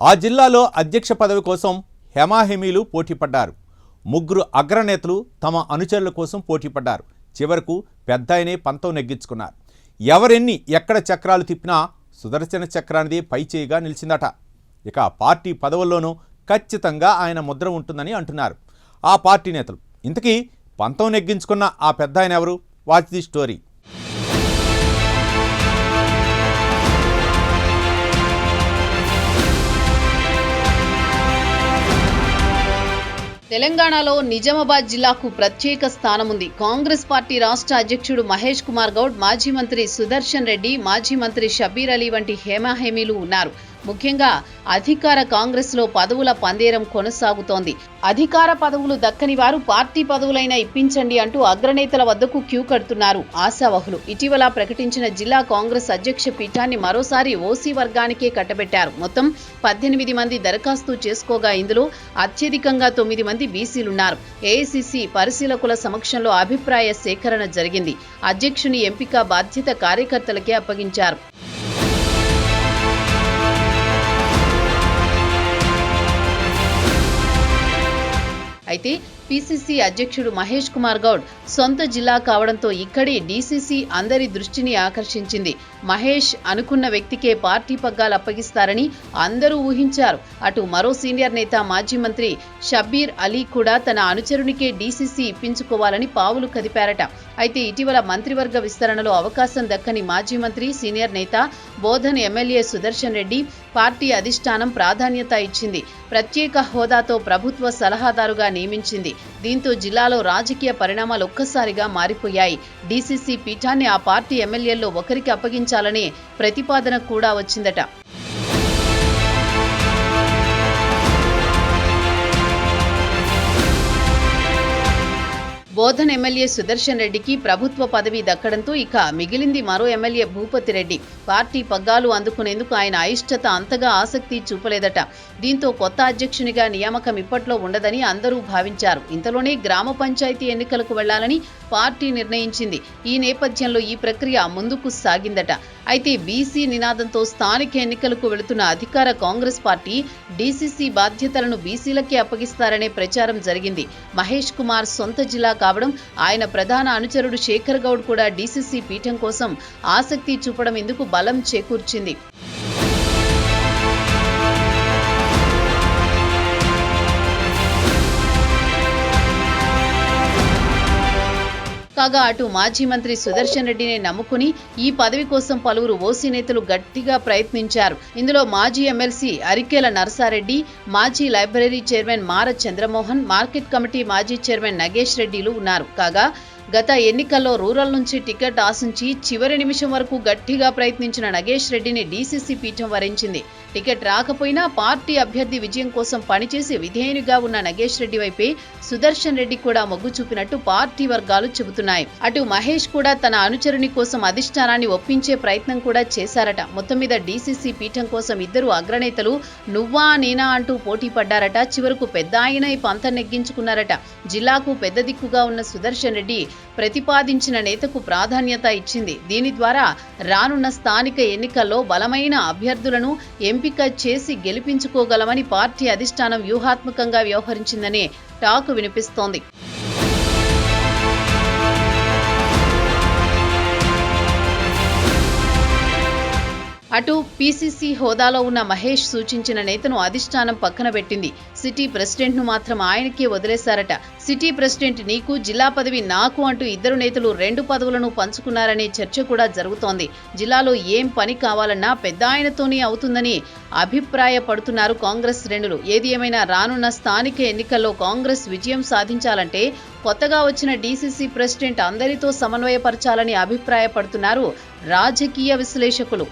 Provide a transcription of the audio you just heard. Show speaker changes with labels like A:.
A: ఆ జిల్లాలో అధ్యక్ష పదవి కోసం హెమాహెమీలు పోటీపడ్డారు. ముగ్గురు అగ్రనేతలు తమ అనుచరుల కోసం పోటీపడ్డారు. చివరకు పెద్దాయనే పంతం నెగ్గించుకున్నారు. ఎవరెన్ని ఎక్కడ చక్రాలు తిప్పినా సుదర్శన చక్రానిదే పైచేయిగా నిలిచిందట. ఇక పార్టీ పదవుల్లోనూ ఖచ్చితంగా ఆయన ముద్ర ఉంటుందని అంటున్నారు ఆ పార్టీ నేతలు. ఇంతకీ పంతం నెగ్గించుకున్న ఆ పెద్దాయన ఎవరు? Watch the story.
B: తెలంగాణలో నిజామాబాద్ జిల్లాకు ప్రత్యేక స్థానం ఉంది. కాంగ్రెస్ పార్టీ రాష్ట్ర అధ్యక్షుడు మహేష్ కుమార్ గౌడ్, మాజీ మంత్రి సుదర్శన్ రెడ్డి, మాజీ మంత్రి షబీర్ అలీ వంటి హేమాహేమీలు ఉన్నారు. ముఖ్యంగా అధికార కాంగ్రెస్ లో పదవుల పందేరం కొనసాగుతోంది. అధికార పదవులు దక్కని వారు పార్టీ పదవులైనా ఇప్పించండి అంటూ అగ్రనేతల వద్దకు క్యూ కడుతున్నారు ఆశావహులు. ఇటీవల ప్రకటించిన జిల్లా కాంగ్రెస్ అధ్యక్ష పీఠాన్ని మరోసారి ఓసీ వర్గానికే కట్టబెట్టారు. మొత్తం 18 మంది దరఖాస్తు చేసుకోగా ఇందులో అత్యధికంగా 9 మంది బీసీలున్నారు. ఏఐసీసీ పరిశీలకుల సమక్షంలో అభిప్రాయ సేకరణ జరిగింది. అధ్యక్షుని ఎంపిక బాధ్యత కార్యకర్తలకే అప్పగించారు. అయితే పీసీసీ అధ్యక్షుడు మహేష్ కుమార్ గౌడ్ సొంత జిల్లా కావడంతో ఇక్కడి డీసీసీ అందరి దృష్టిని ఆకర్షించింది. మహేష్ అనుకున్న వ్యక్తికే పార్టీ పగ్గాలు అప్పగిస్తారని అందరూ ఊహించారు. అటు మరో సీనియర్ నేత మాజీ మంత్రి షబీర్ అలీ కూడా తన అనుచరునికే డీసీసీ ఇప్పించుకోవాలని పావులు కదిపారట. అయితే ఇటీవల మంత్రివర్గ విస్తరణలో అవకాశం దక్కని మాజీ మంత్రి, సీనియర్ నేత బోధన్ ఎమ్మెల్యే సుదర్శన్ రెడ్డి పార్టీ అధిష్టానం ప్రాధాన్యత ఇచ్చింది. ప్రత్యేక హోదాతో ప్రభుత్వ సలహాదారుగా నియమించింది. దీంతో జిల్లాలో రాజకీయ పరిణామాలు ఒక్కసారిగా మారిపోయాయి. డీసీసీ పీఠాన్ని ఆ పార్టీ ఎమ్మెల్యేల్లో ఒకరికి అప్పగించాలనే ప్రతిపాదన కూడా వచ్చిందట. బోధన్ ఎమ్మెల్యే సుదర్శన్ రెడ్డికి ప్రభుత్వ పదవి దక్కడంతో ఇక మిగిలింది మరో ఎమ్మెల్యే భూపతి రెడ్డి. పార్టీ పగ్గాలు అందుకునేందుకు ఆయన అయిష్టత అంతగా ఆసక్తి చూపలేదట. దీంతో కొత్త అధ్యక్షునిగా నియామకం ఇప్పట్లో ఉండదని అందరూ భావించారు. ఇంతలోనే గ్రామ పంచాయతీ ఎన్నికలకు వెళ్లాలని పార్టీ నిర్ణయించింది. ఈ నేపథ్యంలో ఈ ప్రక్రియ ముందుకు సాగిందట. అయితే బీసీ నినాదంతో స్థానిక ఎన్నికలకు వెళుతున్న అధికార కాంగ్రెస్ పార్టీ డీసీసీ బాధ్యతలను బీసీలకే అప్పగిస్తారనే ప్రచారం జరిగింది. మహేష్ కుమార్ సొంత జిల్లా కావడం, ఆయన ప్రధాన అనుచరుడు శేఖర్ గౌడ్ కూడా డీసీసీ పీఠం కోసం ఆసక్తి చూపడం ఇందుకు బలం చేకూర్చింది. కాగా అటు మాజీ మంత్రి సుదర్శన్ రెడ్డిని నమ్ముకుని ఈ పదవి కోసం పలువురు ఓసీ నేతలు గట్టిగా ప్రయత్నించారు. ఇందులో మాజీ ఎమ్మెల్సీ అరికేల నరసారెడ్డి, మాజీ library chairman Mara Chandramohan, market committee మాజీ చైర్మన్ నగేష్ రెడ్డిలు ఉన్నారు. కాగా గత ఎన్నికల్లో రూరల్ నుంచి టికెట్ ఆశించి చివరి నిమిషం వరకు గట్టిగా ప్రయత్నించిన నగేష్ రెడ్డిని డీసీసీ పీఠం వరించింది. టికెట్ రాకపోయినా పార్టీ అభ్యర్థి విజయం కోసం పనిచేసి విధేయునిగా ఉన్న నగేష్ రెడ్డి వైపే సుదర్శన్ రెడ్డి కూడా మొగ్గు చూపినట్టు పార్టీ వర్గాలు చెబుతున్నాయి. అటు మహేష్ కూడా తన అనుచరుని కోసం అధిష్టానాన్ని ఒప్పించే ప్రయత్నం కూడా చేశారట. మొత్తం మీద డీసీసీ పీఠం కోసం ఇద్దరు అగ్రనేతలు నువ్వా నేనా అంటూ పోటీ పడ్డారట. చివరకు పెద్ద ఆయన పంతం నెగ్గించుకున్నారట. జిల్లాకు పెద్ద దిక్కుగా ఉన్న సుదర్శన్ రెడ్డి ప్రతిపాదించిన నేతకు ప్రాధాన్యత ఇచ్చింది. దీని ద్వారా రానున్న స్థానిక ఎన్నికల్లో బలమైన అభ్యర్థులను ఎంపిక చేసి గెలిపించుకోగలమని పార్టీ అధిష్టానం వ్యూహాత్మకంగా వ్యవహరించిందనే టాక్ వినిపిస్తోంది. అటు పీసీసీ హోదాలో ఉన్న మహేష్ సూచించిన నేతను అధిష్టానం పక్కన పెట్టింది. సిటీ ప్రెసిడెంట్ ను మాత్రం ఆయనకే వదిలేశారట. సిటీ ప్రెసిడెంట్ నీకు, జిల్లా పదవి నాకు అంటూ ఇద్దరు నేతలు 2 పదవులను పంచుకున్నారనే చర్చ కూడా జరుగుతోంది. జిల్లాలో ఏం పని కావాలన్నా పెద్ద ఆయనతోనే అవుతుందని అభిప్రాయపడుతున్నారు కాంగ్రెస్ శ్రేణులు. ఏది ఏమైనా రానున్న స్థానిక ఎన్నికల్లో కాంగ్రెస్ విజయం సాధించాలంటే కొత్తగా వచ్చిన డీసీసీ ప్రెసిడెంట్ అందరితో సమన్వయపరచాలని అభిప్రాయపడుతున్నారు రాజకీయ విశ్లేషకులు.